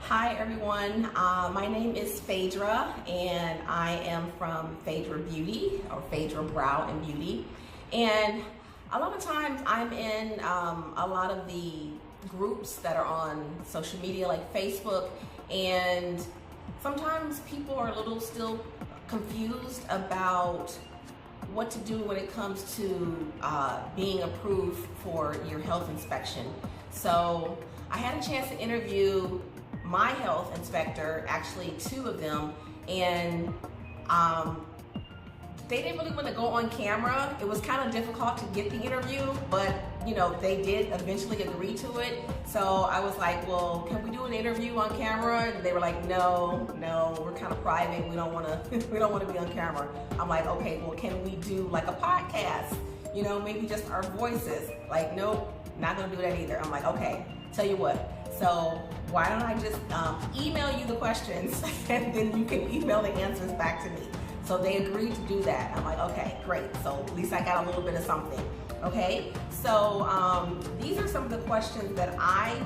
Hi everyone, my name is Phaedra and I am from Phaedra Beauty or Phaedra Brow and Beauty. And a lot of times I'm in a lot of the groups that are on social media like Facebook, and sometimes people are a little still confused about what to do when it comes to being approved for your health inspection. So I had a chance to interview my health inspector, actually two of them, and they didn't really want to go on camera. It was kind of difficult to get the interview, but you know, they did eventually agree to it. So I was like, well, can we do an interview on camera? And they were like, no, we're kind of private. We don't want to we don't want to be on camera. I'm like, okay, well, can we do like a podcast? You know, maybe just our voices. Like, nope, not gonna do that either. I'm like, okay, tell you what. So why don't I just email you the questions and then you can email the answers back to me. So they agreed to do that. I'm like, okay, great. So at least I got a little bit of something. Okay, so these are some of the questions that I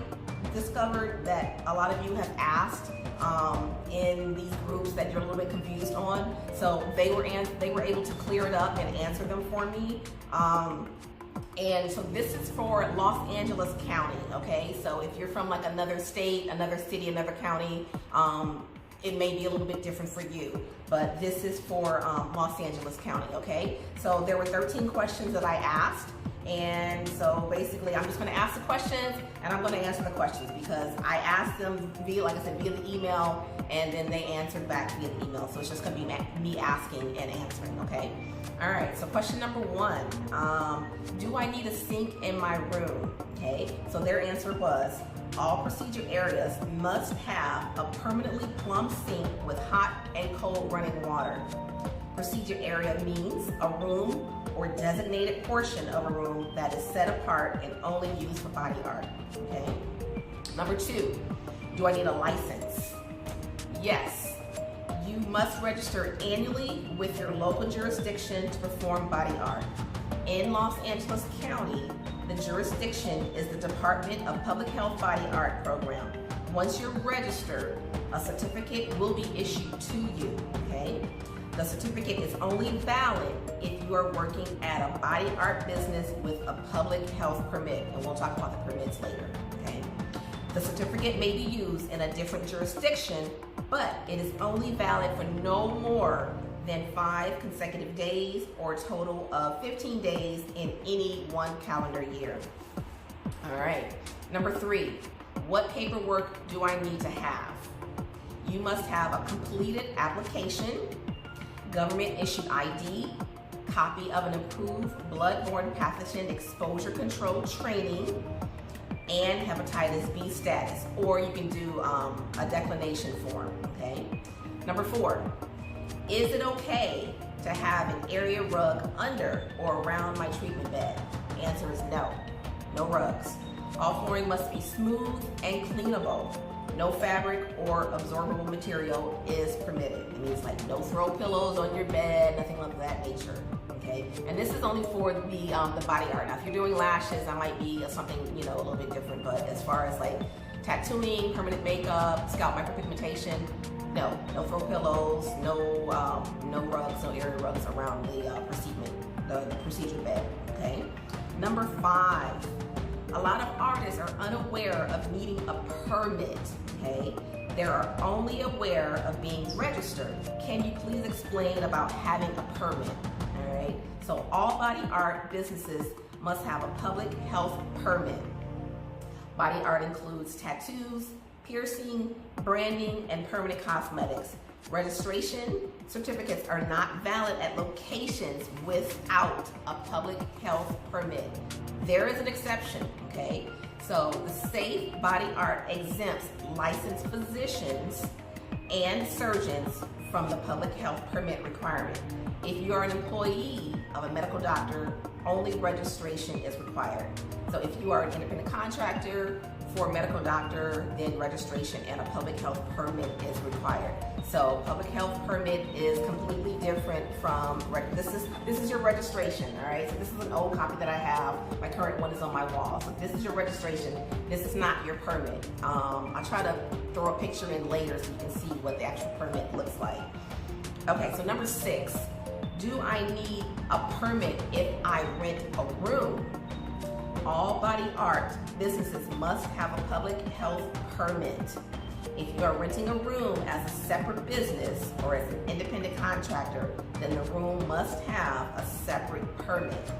discovered that a lot of you have asked in these groups that you're a little bit confused on. So they were able to clear it up and answer them for me. And so this is for Los Angeles County, okay? So if you're from like another state, another city, another county, it may be a little bit different for you, but this is for Los Angeles County, okay? So there were 13 questions that I asked, and so basically I'm just gonna ask the questions and I'm gonna answer the questions because I asked them via, like I said, via the email, and then they answered back via the email. So it's just gonna be me asking and answering, okay? All right, so question number one, do I need a sink in my room? Okay, so their answer was, all procedure areas must have a permanently plumbed sink with hot and cold running water. Procedure area means a room or designated portion of a room that is set apart and only used for body art, okay? Number two, do I need a license? Yes. You must register annually with your local jurisdiction to perform body art. In Los Angeles County, the jurisdiction is the Department of Public Health Body Art Program. Once you're registered, a certificate will be issued to you, okay? The certificate is only valid if you are working at a body art business with a public health permit, and we'll talk about the permits later, okay? The certificate may be used in a different jurisdiction, but it is only valid for no more than 5 consecutive days or a total of 15 days in any one calendar year. All right, number 3, what paperwork do I need to have? You must have a completed application, government issued ID, copy of an approved blood-borne pathogen exposure control training, and hepatitis B status, or you can do a declination form, okay? Number 4, is it okay to have an area rug under or around my treatment bed? The answer is no, no rugs. All flooring must be smooth and cleanable. No fabric or absorbable material is permitted. It means like no throw pillows on your bed, nothing of that nature, okay? And this is only for the body art. Now, if you're doing lashes, that might be something, you know, a little bit different, but as far as like tattooing, permanent makeup, scalp micropigmentation, no throw pillows, no rugs, no area rugs around the procedure bed, okay? Number 5, a lot of artists are unaware of needing a permit, okay? They are only aware of being registered. Can you please explain about having a permit, all right? So all body art businesses must have a public health permit. Body art includes tattoos, piercing, branding, and permanent cosmetics. Registration certificates are not valid at locations without a public health permit. There is an exception, okay? So the Safe Body Art exempts licensed physicians and surgeons from the public health permit requirement. If you are an employee of a medical doctor, only registration is required. So if you are an independent contractor for a medical doctor, then registration and a public health permit is required. So public health permit is completely different from, this is your registration, all right? So this is an old copy that I have. My current one is on my wall. So this is your registration. This is not your permit. I'll try to throw a picture in later so you can see what the actual permit looks like. Okay, so number 6, do I need a permit if I rent a room? All body art businesses must have a public health permit. If you are renting a room as a separate business or as an independent contractor, then the room must have a separate permit.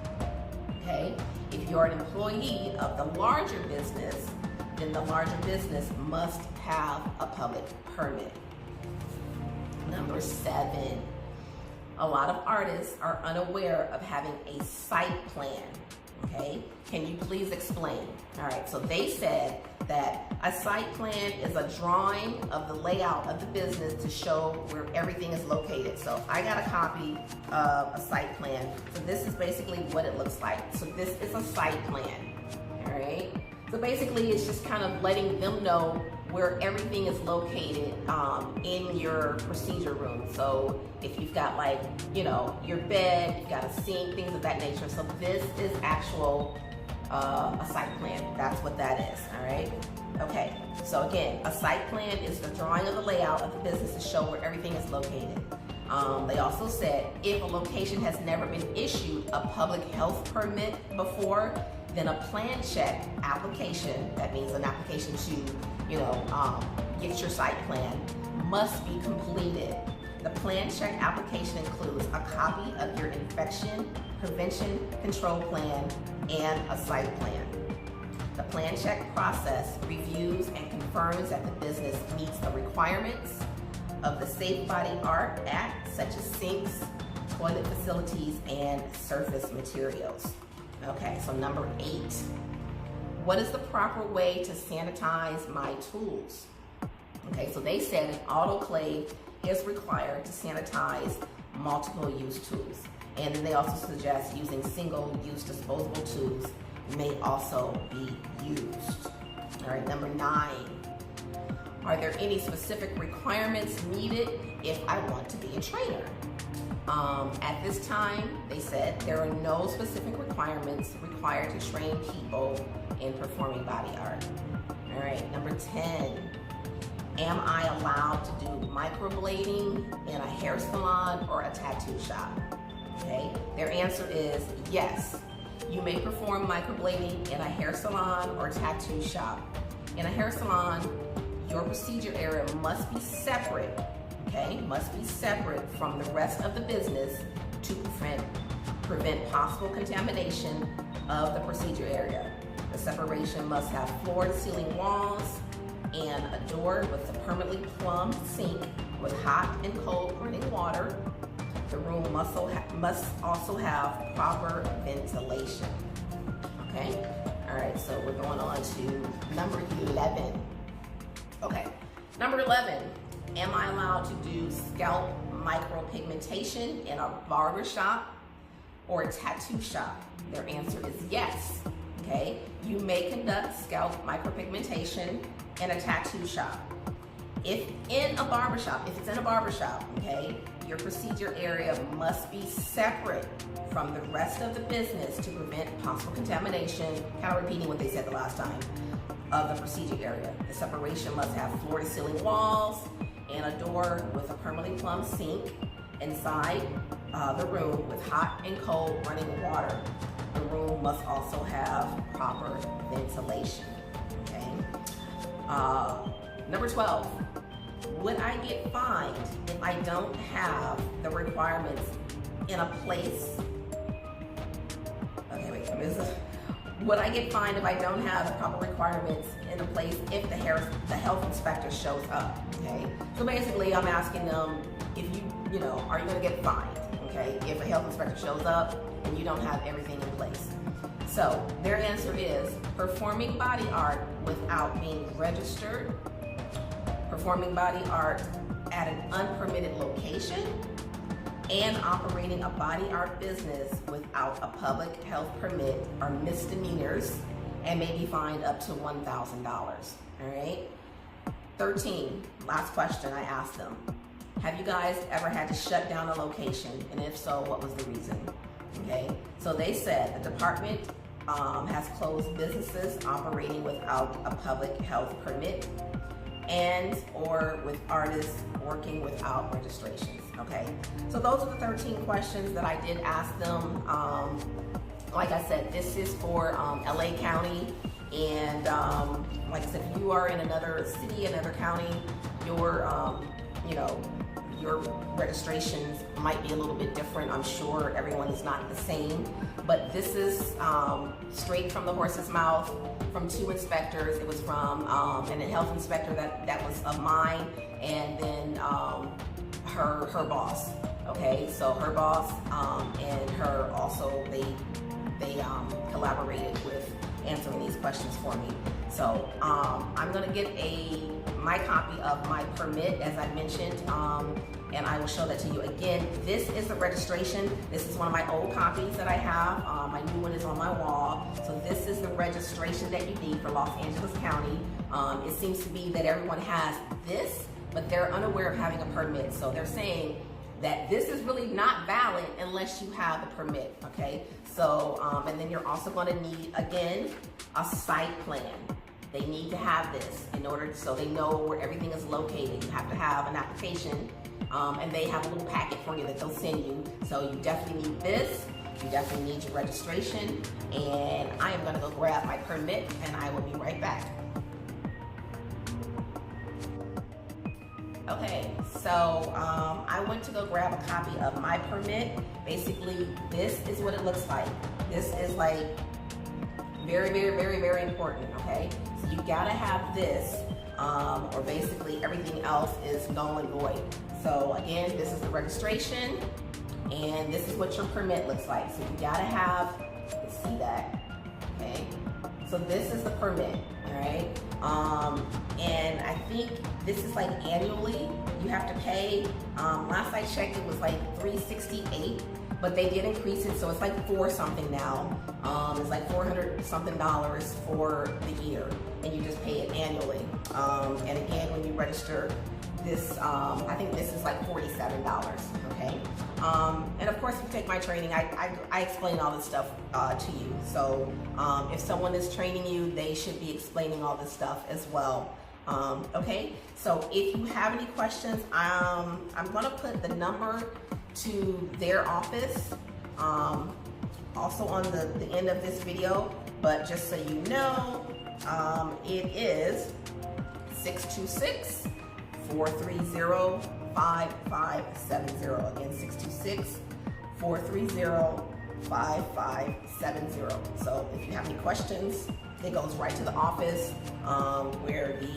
Okay? If you're an employee of the larger business, then the larger business must have a public permit. Number 7, a lot of artists are unaware of having a site plan. Okay, can you please explain? All right, so they said that a site plan is a drawing of the layout of the business to show where everything is located. So I got a copy of a site plan. So this is basically what it looks like. So this is a site plan, all right? So basically it's just kind of letting them know where everything is located in your procedure room. So if you've got, like, you know, your bed, you've got a sink, things of that nature. So this is actual a site plan. That's what that is, all right? Okay, so again, a site plan is the drawing of the layout of the business to show where everything is located. They also said if a location has never been issued a public health permit before, then a plan check application, that means an application to, get your site plan, must be completed. The plan check application includes a copy of your infection prevention control plan and a site plan. The plan check process reviews and confirms that the business meets the requirements of the Safe Body Art Act, such as sinks, toilet facilities, and surface materials. Okay, so number 8. What is the proper way to sanitize my tools? Okay, so they said an autoclave is required to sanitize multiple use tools. And then they also suggest using single-use disposable tools may also be used. All right, number 9. Are there any specific requirements needed if I want to be a trainer? At this time, they said there are no specific requirements required to train people in performing body art. All right, number 10. Am I allowed to do microblading in a hair salon or a tattoo shop? Okay, their answer is yes. You may perform microblading in a hair salon or tattoo shop. In a hair salon, your procedure area must be separate, okay? Must be separate from the rest of the business to prevent possible contamination of the procedure area. The separation must have floor-to-ceiling walls and a door with a permanently plumbed sink with hot and cold running water. The room must also have proper ventilation. Okay? All right, so we're going on to number 11. Okay, number 11. Am I allowed to do scalp micropigmentation in a barber shop or a tattoo shop? Their answer is yes. Okay, you may conduct scalp micropigmentation in a tattoo shop. If it's in a barbershop, okay, your procedure area must be separate from the rest of the business to prevent possible contamination, kind of repeating what they said the last time, of the procedure area. The separation must have floor-to-ceiling walls and a door with a permanently plumbed sink inside the room with hot and cold running water. The room must also have proper ventilation, okay? Number 12, would I get fined if I don't have the requirements in a place? Okay, wait, would I get fined if I don't have the proper requirements in a place if the health inspector shows up, okay? So basically I'm asking them if are you gonna get fined, okay? If a health inspector shows up and you don't have everything in place. So their answer is performing body art without being registered, performing body art at an unpermitted location, and operating a body art business without a public health permit are misdemeanors and may be fined up to $1,000. All right. 13, last question I asked them. Have you guys ever had to shut down a location? And if so, what was the reason? Okay, so they said the department has closed businesses operating without a public health permit and or with artists working without registrations. Okay, so those are the 13 questions that I did ask them. Like I said, this is for LA County, and like I said, if you are in another city, another county, your your registrations might be a little bit different. I'm sure everyone is not the same, but this is straight from the horse's mouth from 2 inspectors. It was from and a health inspector that was of mine, and then her boss. Okay, so her boss and her also, they collaborated with answering these questions for me. So I'm gonna get my copy of my permit, as I mentioned, and I will show that to you. Again, this is the registration. This is one of my old copies that I have. My new one is on my wall. So this is the registration that you need for Los Angeles County. It seems to be that everyone has this, but they're unaware of having a permit. So they're saying that this is really not valid unless you have a permit, okay? So, and then you're also gonna need, again, a site plan. They need to have this in order, so they know where everything is located. You have to have an application, and they have a little packet for you that they'll send you. So you definitely need this. You definitely need your registration. And I am gonna go grab my permit, and I will be right back. Okay, so I went to go grab a copy of my permit. Basically, this is what it looks like. This is like very, very, very, very important, okay? So you gotta have this, or basically everything else is null and void. So again, this is the registration, and this is what your permit looks like. So you gotta have, let's see that, okay? So this is the permit, all right? And I think this is like annually, you have to pay. Last I checked, it was like $368, but they did increase it, so it's like $4 something now. It's like $400 something for the year, and you just pay it annually. And again, when you register this, I think this is like $47, okay? And of course, if you take my training, I explain all this stuff to you. So if someone is training you, they should be explaining all this stuff as well. Okay, so if you have any questions, I'm gonna put the number to their office also on the end of this video, but just so you know, it is 626-430-5570. Again, 626-430-5570. So if you have any questions, it goes right to the office where the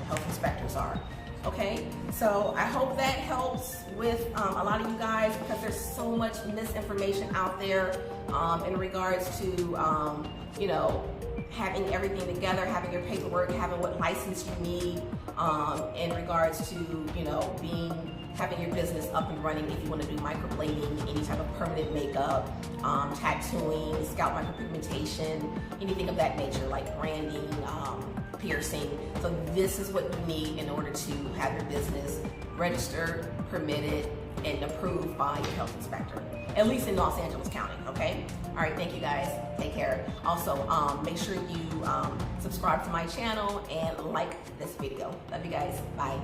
health inspectors are. Okay, so I hope that helps with a lot of you guys, because there's so much misinformation out there in regards to, you know, having everything together, having your paperwork, having what license you need in regards to, you know, having your business up and running if you want to do microblading, any type of permanent makeup, tattooing, scalp micropigmentation, anything of that nature, like branding, piercing. So this is what you need in order to have your business registered, permitted, and approved by your health inspector, at least in Los Angeles County, okay? All right, thank you guys, take care. Also, make sure you subscribe to my channel and like this video. Love you guys, bye.